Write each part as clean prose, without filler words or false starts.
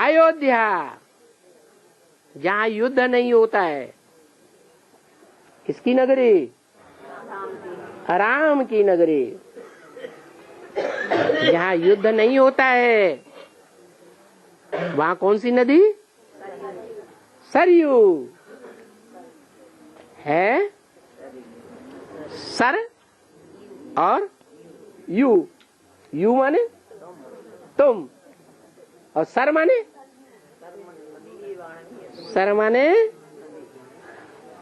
अयोध्या, जहाँ युद्ध नहीं होता है। किसकी नगरी? राम की नगरी, जहाँ युद्ध नहीं होता है। वहाँ कौन सी नदी? सरयू है। सर और यू माने तुम, और सर माने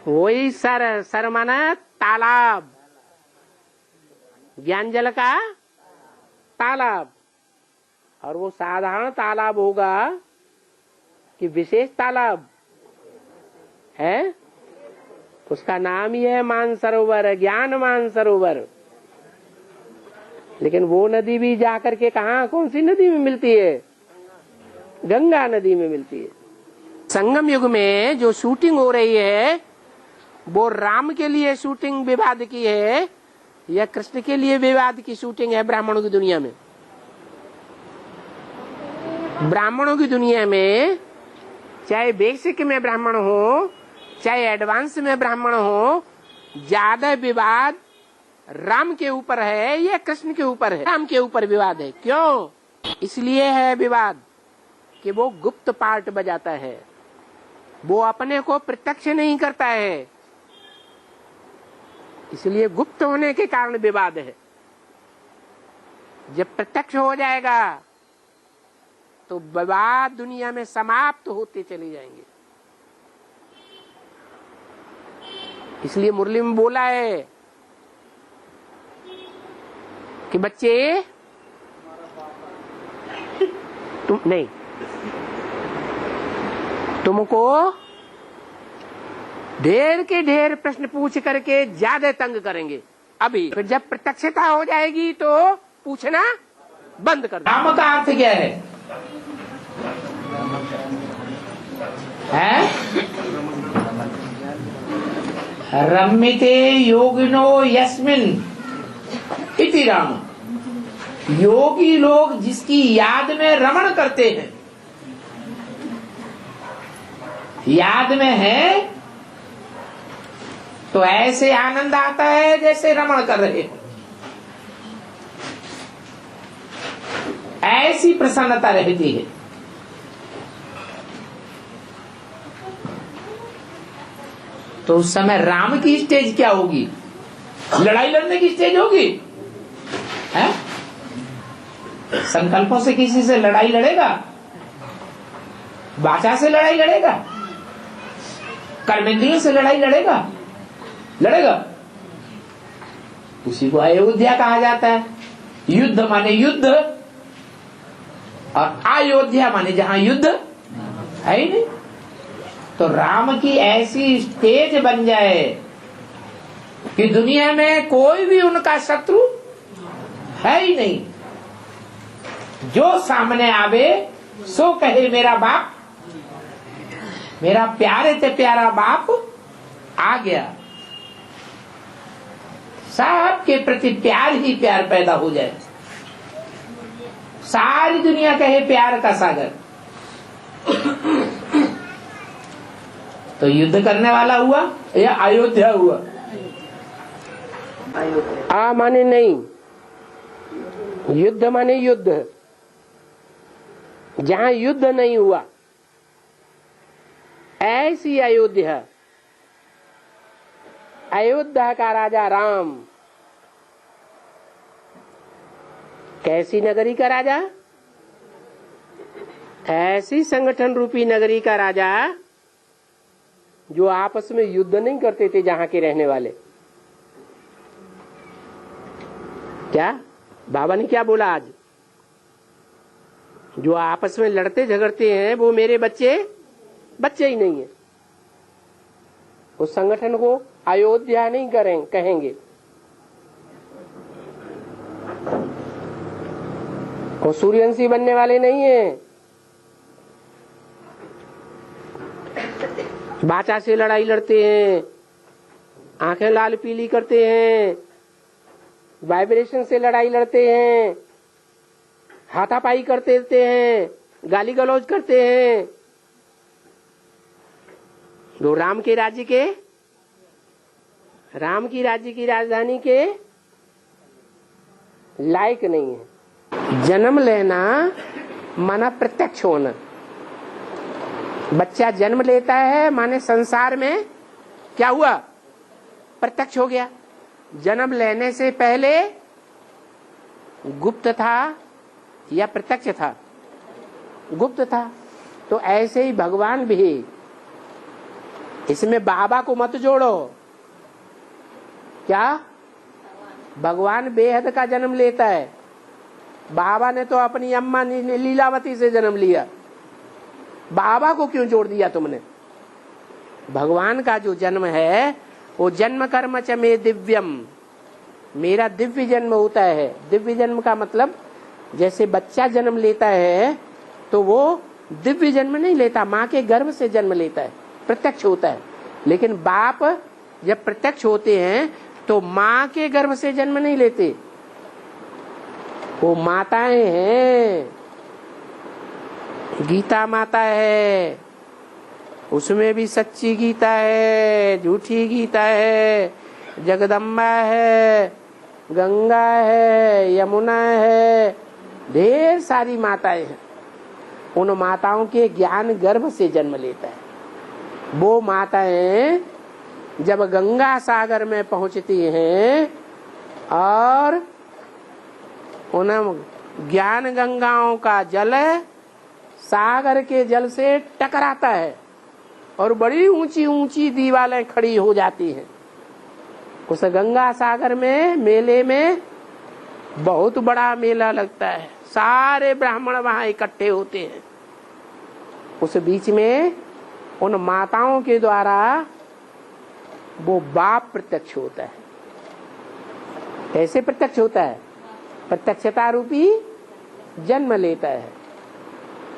वही सर माना तालाब, ज्ञान जल का तालाब। और वो साधारण तालाब होगा कि विशेष तालाब है? उसका नाम ही है मानसरोवर, ज्ञान मानसरोवर। लेकिन वो नदी भी जाकर के कहा, कौन सी नदी में मिलती है? गंगा नदी में मिलती है। संगम युग में जो शूटिंग हो रही है वो राम के लिए शूटिंग विवाद की है या कृष्ण के लिए विवाद की शूटिंग है? ब्राह्मणों की दुनिया में, ब्राह्मणों की दुनिया में, चाहे बेसिक में ब्राह्मण हो चाहे एडवांस में ब्राह्मण हो, ज्यादा विवाद राम के ऊपर है या कृष्ण के ऊपर है? राम के ऊपर विवाद है। क्यों? इसलिए है विवाद कि वो गुप्त पार्ट बजाता है, वो अपने को प्रत्यक्ष नहीं करता है, इसलिए गुप्त होने के कारण विवाद है। जब प्रत्यक्ष हो जाएगा तो विवाद दुनिया में समाप्त होते चले जाएंगे। इसलिए मुरली में बोला है कि बच्चे तुमको ढेर के ढेर प्रश्न पूछ करके ज्यादा तंग करेंगे अभी, फिर जब प्रत्यक्षता हो जाएगी तो पूछना बंद कर दो। राम का अर्थ क्या है? रम्यते योगिनो यस्मिन इति राम। योगी लोग जिसकी याद में रमण करते हैं, याद में है तो ऐसे आनंद आता है जैसे रमण कर रहे हो, ऐसी प्रसन्नता रहती है। तो उस समय राम की स्टेज क्या होगी? लड़ाई लड़ने की स्टेज होगी? है? संकल्पों से किसी से लड़ाई लड़ेगा? वाचा से लड़ाई लड़ेगा? कर्मेंद्रियों से लड़ाई लड़ेगा? उसी को अयोध्या कहा जाता है। युद्ध माने युद्ध, और अयोध्या माने जहां युद्ध है ही नहीं। तो राम की ऐसी स्टेज बन जाए कि दुनिया में कोई भी उनका शत्रु है ही नहीं। जो सामने आवे सो कहे मेरा बाप, मेरा प्यारे से प्यारा बाप आ गया। साहब के प्रति प्यार ही प्यार पैदा हो जाए, सारी दुनिया कहे प्यार का सागर। तो युद्ध करने वाला हुआ या अयोध्या हुआ? आ माने नहीं, युद्ध माने युद्ध। जहां युद्ध नहीं हुआ ऐसी अयोध्या। अयोध्या का राजा राम। कैसी नगरी का राजा? ऐसी संगठन रूपी नगरी का राजा जो आपस में युद्ध नहीं करते थे जहां के रहने वाले। क्या बाबा ने क्या बोला आज? जो आपस में लड़ते झगड़ते हैं वो मेरे बच्चे ही नहीं है। उस संगठन को अयोध्या नहीं कहेंगे। वो सूर्यवंशी बनने वाले नहीं है। बाचा से लड़ाई लड़ते हैं, आंखें लाल पीली करते हैं, वाइब्रेशन से लड़ाई लड़ते हैं, हाथापाई करते रहते हैं, गाली गलौज करते हैं, जो राम की राज्य की राजधानी के लायक नहीं है। जन्म लेना माना प्रत्यक्ष होना। बच्चा जन्म लेता है माने संसार में क्या हुआ, प्रत्यक्ष हो गया। जन्म लेने से पहले गुप्त था या प्रत्यक्ष था, गुप्त था। तो ऐसे ही भगवान भी, इसमें बाबा को मत जोड़ो। क्या भगवान बेहद का जन्म लेता है, बाबा ने तो अपनी अम्मा लीलावती से जन्म लिया, बाबा को क्यों जोड़ दिया तुमने। भगवान का जो जन्म है वो जन्म कर्म च मे दिव्यम, मेरा दिव्य जन्म होता है। दिव्य जन्म का मतलब जैसे बच्चा जन्म लेता है तो वो दिव्य जन्म नहीं लेता, माँ के गर्भ से जन्म लेता है, प्रत्यक्ष होता है। लेकिन बाप जब प्रत्यक्ष होते हैं तो माँ के गर्भ से जन्म नहीं लेते, वो माताएं हैं। गीता माता है, उसमें भी सच्ची गीता है, झूठी गीता है, जगदम्बा है, गंगा है, यमुना है, ढेर सारी माताएं हैं। उन माताओं के ज्ञान गर्भ से जन्म लेता है। वो माताएं जब गंगा सागर में पहुंचती हैं और उन ज्ञान गंगाओं का जल सागर के जल से टकराता है और बड़ी ऊंची ऊंची दीवारें खड़ी हो जाती हैं। उस गंगा सागर में मेले में बहुत बड़ा मेला लगता है, सारे ब्राह्मण वहां इकट्ठे होते हैं। उस बीच में उन माताओं के द्वारा वो बाप प्रत्यक्ष होता है। कैसे प्रत्यक्ष होता है, प्रत्यक्षता रूपी जन्म लेता है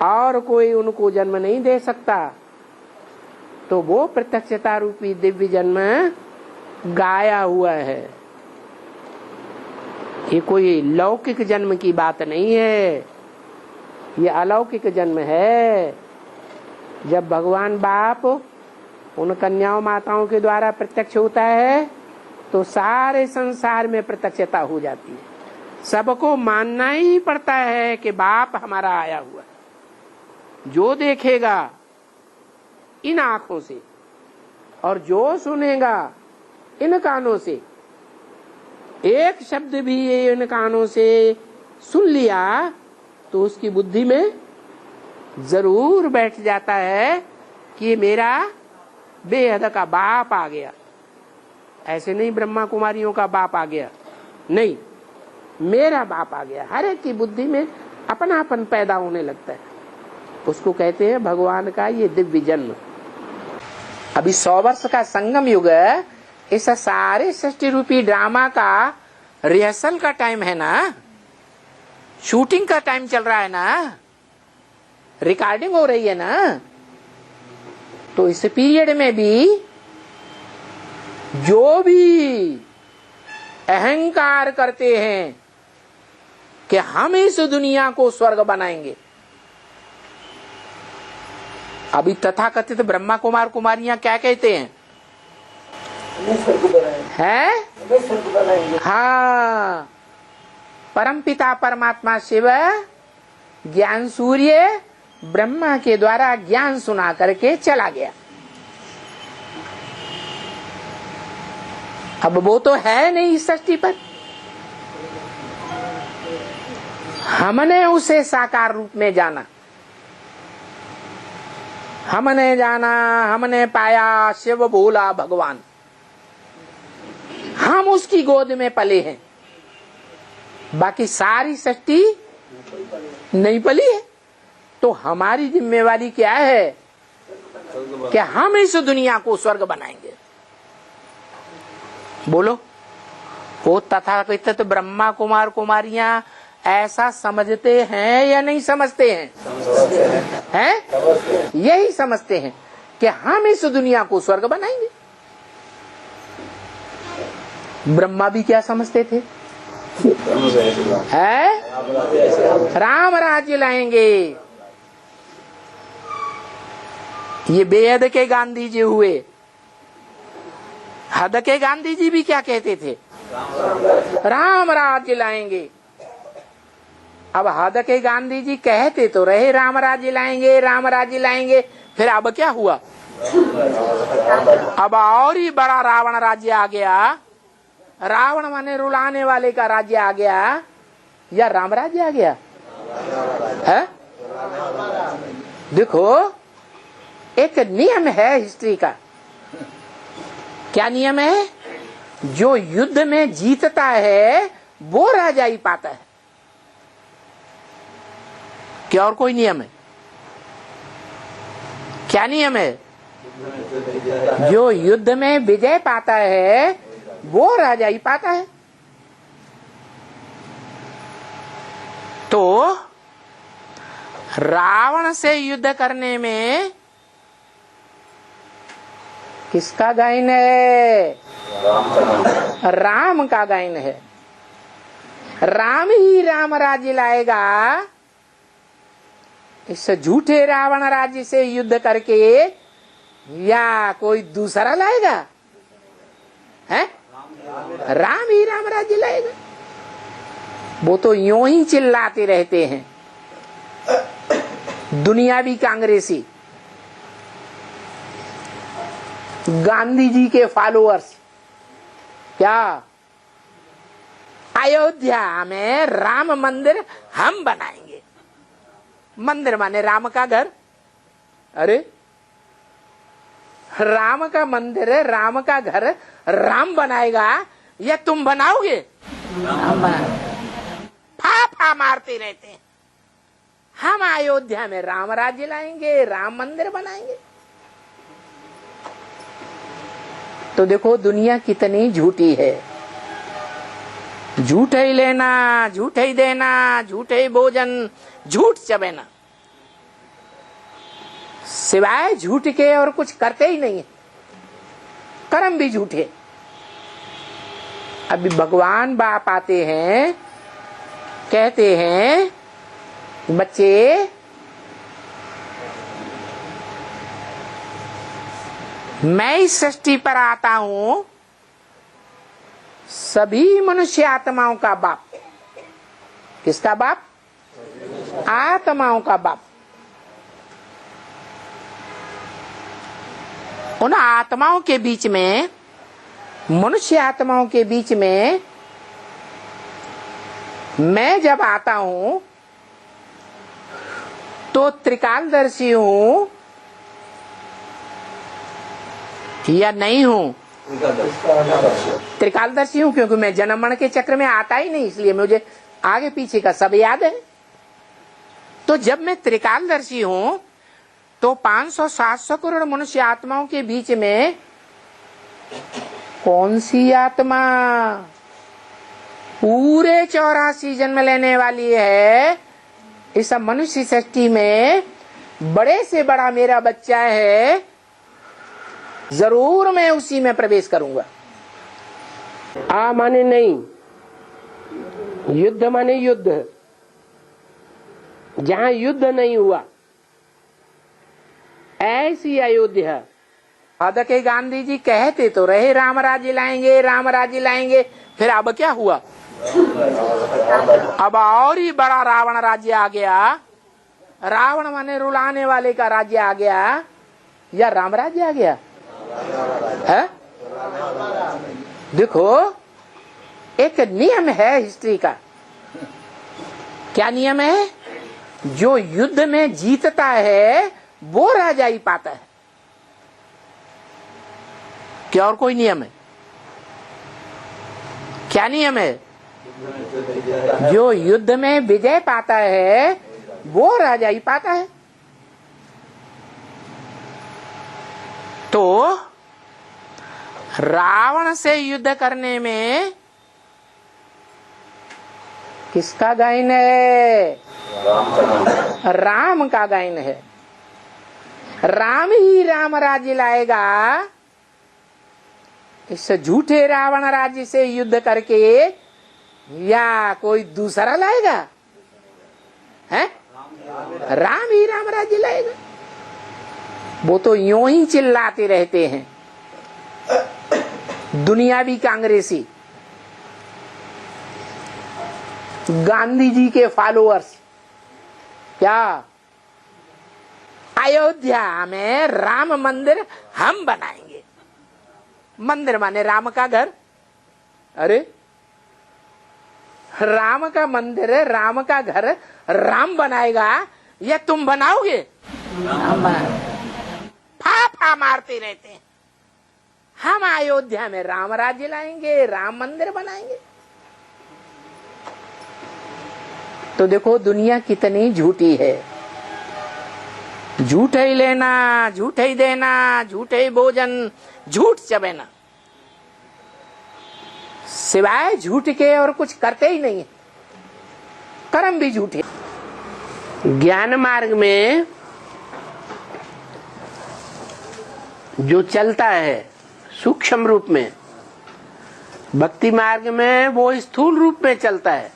और कोई उनको जन्म नहीं दे सकता। तो वो प्रत्यक्षता रूपी दिव्य जन्म गाया हुआ है। ये कोई लौकिक जन्म की बात नहीं है, ये अलौकिक जन्म है। जब भगवान बाप उन कन्याओं माताओं के द्वारा प्रत्यक्ष होता है तो सारे संसार में प्रत्यक्षता हो जाती है। सबको मानना ही पड़ता है कि बाप हमारा आया हुआ है। जो देखेगा इन आंखों से और जो सुनेगा इन कानों से, एक शब्द भी इन कानों से सुन लिया तो उसकी बुद्धि में जरूर बैठ जाता है कि मेरा बेहद का बाप आ गया। ऐसे नहीं ब्रह्मा कुमारियों का बाप आ गया, नहीं, मेरा बाप आ गया। हर एक की बुद्धि में अपनापन पैदा होने लगता है। उसको कहते हैं भगवान का ये दिव्य जन्म। अभी 100 वर्ष का संगम युग, इस सारे सृष्टि रूपी ड्रामा का रिहर्सल का टाइम है ना, शूटिंग का टाइम चल रहा है ना, रिकॉर्डिंग हो रही है ना। तो इस पीरियड में भी जो भी अहंकार करते हैं कि हम इस दुनिया को स्वर्ग बनाएंगे, अभी तथाकथित ब्रह्मा कुमार कुमारियां क्या कहते हैं, हाँ, परमपिता परमात्मा शिव ज्ञान सूर्य ब्रह्मा के द्वारा ज्ञान सुना करके चला गया। अब वो तो है नहीं इस सृष्टि पर, हमने उसे साकार रूप में जाना, हमने जाना, हमने पाया शिव भोला भगवान। हम उसकी गोद में पले हैं, बाकी सारी सृष्टि नहीं पली है। तो हमारी जिम्मेवारी क्या है कि हम इस दुनिया को स्वर्ग बनाएंगे। बोलो, वो तथाकथित ब्रह्मा कुमार कुमारियां ऐसा समझते हैं या नहीं समझते हैं? हैं? यही समझते हैं कि हम इस दुनिया को स्वर्ग बनाएंगे। ब्रह्मा भी क्या समझते थे? है राम राज्य लाएंगे। ये बेहद के गांधी जी हुए। हद के गांधी जी भी क्या कहते थे? राम राज्य लाएंगे। अब हद के गांधी जी कहते तो रहे राम राज्य लाएंगे, राम राज्य लाएंगे, फिर अब क्या हुआ? अब और ही बड़ा रावण राज्य आ गया। रावण माने रुलाने वाले का राज्य आ गया, या राम राज्य आ गया है? देखो, एक नियम है हिस्ट्री का। क्या नियम है? जो युद्ध में जीतता है वो राजा ही पाता है। क्या और कोई नियम है? क्या नियम है? जो युद्ध में विजय पाता है वो राजा ही पाता है। तो रावण से युद्ध करने में किसका गायन है? राम का गायन है। राम ही राम राज्य लाएगा। इस झूठे रावण राज्य से युद्ध करके या कोई दूसरा लाएगा? है? राम ही राम राज्य लाएगा। वो तो यूं ही चिल्लाते रहते हैं दुनियावी कांग्रेसी, गांधी जी के फॉलोअर्स। क्या? अयोध्या में राम मंदिर हम बनाएंगे। मंदिर माने राम का घर। अरे राम का मंदिर है, राम का घर राम बनाएगा या तुम बनाओगे? हम बनाएंगे। फा मारते रहते हैं। हम अयोध्या में राम राज्य लाएंगे, राम मंदिर बनाएंगे। तो देखो दुनिया कितनी झूठी है। झूठ ही लेना, झूठ ही देना, झूठ ही भोजन, झूठ चबेना, सिवाय झूठ के और कुछ करते ही नहीं है। कर्म भी झूठे। अभी भगवान बाप आते हैं, कहते हैं बच्चे मैं इस सृष्टि पर आता हूं सभी मनुष्य आत्माओं का बाप। किसका बाप? आत्माओं का बाप। उन आत्माओं के बीच में, मनुष्य आत्माओं के बीच में मैं जब आता हूं तो त्रिकालदर्शी हूं या नहीं हूं? त्रिकालदर्शी हूं क्योंकि मैं जन्म मरण के चक्र में आता ही नहीं, इसलिए मुझे आगे पीछे का सब याद है। तो जब मैं त्रिकालदर्शी हूं तो 500-700 करोड़ मनुष्य आत्माओं के बीच में कौन सी आत्मा पूरे 84 जन्म लेने वाली है? इस मनुष्य सृष्टि में बड़े से बड़ा मेरा बच्चा है, जरूर मैं उसी में प्रवेश करूंगा। आ माने नहीं, युद्ध माने युद्ध। जहां युद्ध नहीं हुआ ऐसी अयोध्या। हद के गांधी जी कहते तो रहे राम राज्य लाएंगे, राम राज्य लाएंगे, फिर अब क्या हुआ? अब और ही बड़ा रावण राज्य आ गया। रावण माने रुलाने वाले का राज्य आ गया, या राम राज्य आ गया है? देखो, एक नियम है हिस्ट्री का। क्या नियम है? जो युद्ध में जीतता है वो राजा ही पाता है। क्या और कोई नियम है? क्या नियम है? जो युद्ध में विजय पाता है वो राजा ही पाता है। तो रावण से युद्ध करने में किसका गायन है? राम का गायन है। राम ही राम राज्य लाएगा। इस झूठे रावण राज्य से युद्ध करके या कोई दूसरा लाएगा? है? राम ही राम राज्य लाएगा। वो तो यूं ही चिल्लाते रहते हैं, दुनियावी कांग्रेसी, गांधी जी के फॉलोअर्स। क्या अयोध्या में राम मंदिर हम बनाएंगे? मंदिर माने राम का घर। अरे राम का मंदिर है, राम का घर राम बनाएगा या तुम बनाओगे? फा मारते रहते हैं, हम अयोध्या में राम राज्य लाएंगे, राम मंदिर बनाएंगे। तो देखो दुनिया कितनी झूठी है। झूठ ही लेना, झूठ ही देना, झूठ ही भोजन, झूठ चबेना, सिवाय झूठ के और कुछ करते ही नहीं है। कर्म भी झूठे। ज्ञान मार्ग में जो चलता है सूक्ष्म रूप में, भक्ति मार्ग में वो स्थूल रूप में चलता है।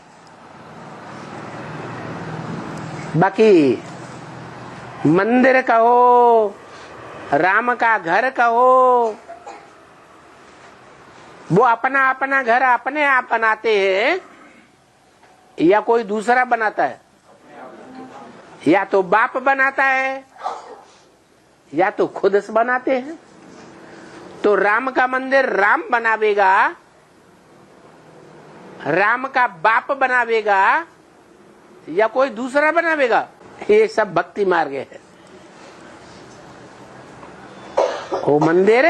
बाकी मंदिर कहो, राम का घर कहो, वो अपना अपना घर अपने आप बनाते हैं या कोई दूसरा बनाता है? या तो बाप बनाता है या तो खुद से बनाते हैं। तो राम का मंदिर राम बनावेगा, राम का बाप बनावेगा या कोई दूसरा बनावेगा? ये सब भक्ति मार्ग है। वो मंदिर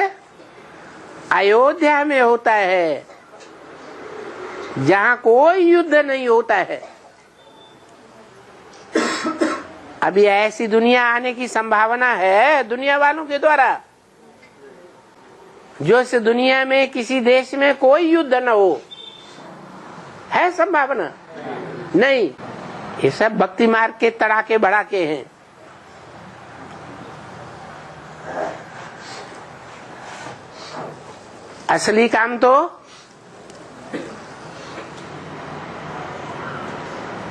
अयोध्या में होता है जहां कोई युद्ध नहीं होता है। अभी ऐसी दुनिया आने की संभावना है दुनिया वालों के द्वारा, जो इस दुनिया में किसी देश में कोई युद्ध न हो। है संभावना? नहीं। ये सब भक्ति मार्ग के तड़ाके भड़ाके हैं। असली काम तो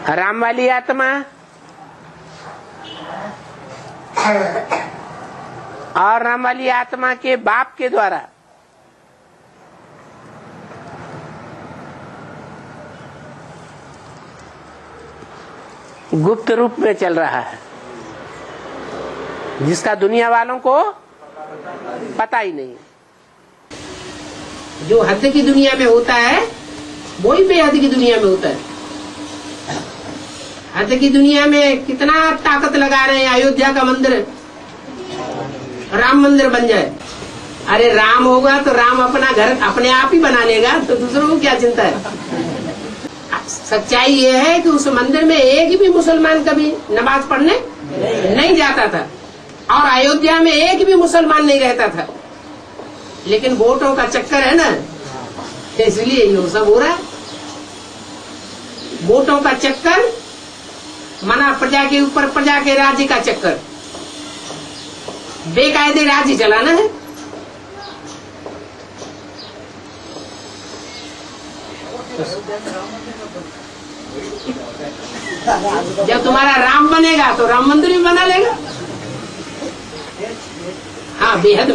राम वाली आत्मा और राम वाली आत्मा के बाप के द्वारा गुप्त रूप में चल रहा है, जिसका दुनिया वालों को पता ही नहीं। जो हद की दुनिया में होता है वही बेहद की दुनिया में होता है। हद की दुनिया में कितना ताकत लगा रहे हैं, अयोध्या का मंदिर राम मंदिर बन जाए। अरे राम होगा तो राम अपना घर अपने आप ही बना लेगा, तो दूसरों को क्या चिंता है। सच्चाई ये है कि उस मंदिर में एक भी मुसलमान कभी नमाज पढ़ने नहीं जाता था और अयोध्या में एक भी मुसलमान नहीं रहता था। लेकिन वोटों का चक्कर है ना, इसलिए ये सब हो रहा है। वोटों का चक्कर मना, प्रजा के ऊपर प्रजा के राज्य का चक्कर, बेकायदे राज्य चलाना है। जब तुम्हारा राम बनेगा तो राम मंदिर भी बना लेगा। हाँ, बेहद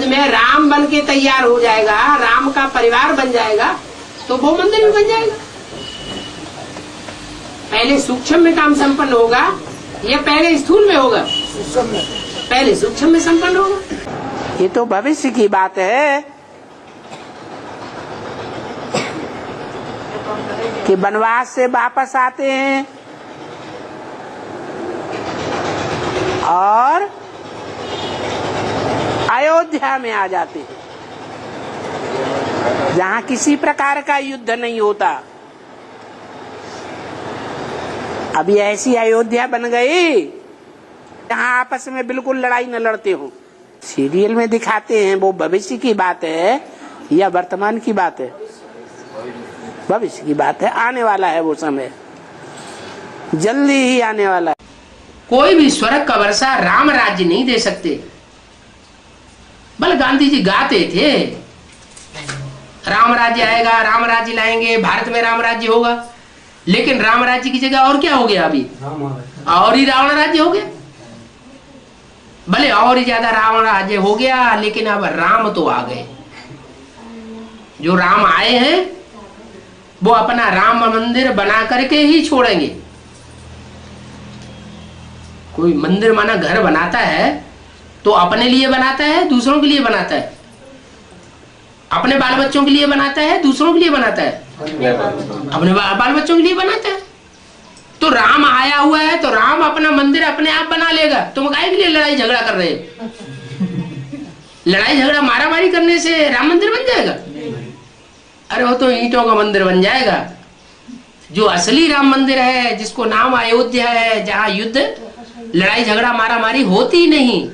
में राम बन के तैयार हो जाएगा, राम का परिवार बन जाएगा तो वो मंदिर भी बन जाएगा। पहले सूक्ष्म में काम संपन्न होगा या पहले स्थूल में होगा? पहले सूक्ष्म में संपन्न होगा। ये तो भविष्य की बात है कि वनवास से वापस आते हैं और अयोध्या में आ जाते हैं, जहां किसी प्रकार का युद्ध नहीं होता। अभी ऐसी अयोध्या बन गई जहां आपस में बिल्कुल लड़ाई न लड़ते हो। सीरियल में दिखाते हैं, वो भविष्य की बात है या वर्तमान की बात है? भविष्य की बात है। आने वाला है वो समय, जल्दी ही आने वाला है। कोई भी स्वर्ग का वर्षा राम राज्य नहीं दे सकते। बल गांधी जी गाते थे राम राज्य आएगा, राम राज्य लाएंगे, भारत में राम राज्य होगा। लेकिन राम राज्य की जगह और क्या हो गया? अभी और ही रावण राज्य हो गया। भले और ही ज्यादा रावण राज्य हो गया, लेकिन अब राम तो आ गए। जो राम आए हैं वो अपना राम मंदिर बना करके ही छोड़ेंगे। कोई मंदिर माना घर बनाता है तो अपने लिए बनाता है, दूसरों के लिए बनाता है? अपने बाल बच्चों के लिए बनाता है, दूसरों के लिए बनाता है? अपने बाल बच्चों के लिए बनाता है। तो राम आया हुआ है तो राम अपना मंदिर अपने आप बना लेगा। तुम काहे के लिए लड़ाई झगड़ा कर रहे हो? लड़ाई झगड़ा मारा मारी करने से राम मंदिर बन जाएगा? अरे वो तो ईंटों का मंदिर बन जाएगा। जो असली राम मंदिर है, जिसको नाम अयोध्या है, जहाँ युद्ध लड़ाई झगड़ा मारा मारी होती नहीं,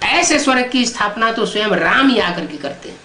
ऐसे स्वर्ग की स्थापना तो स्वयं राम ही आकर के करते हैं।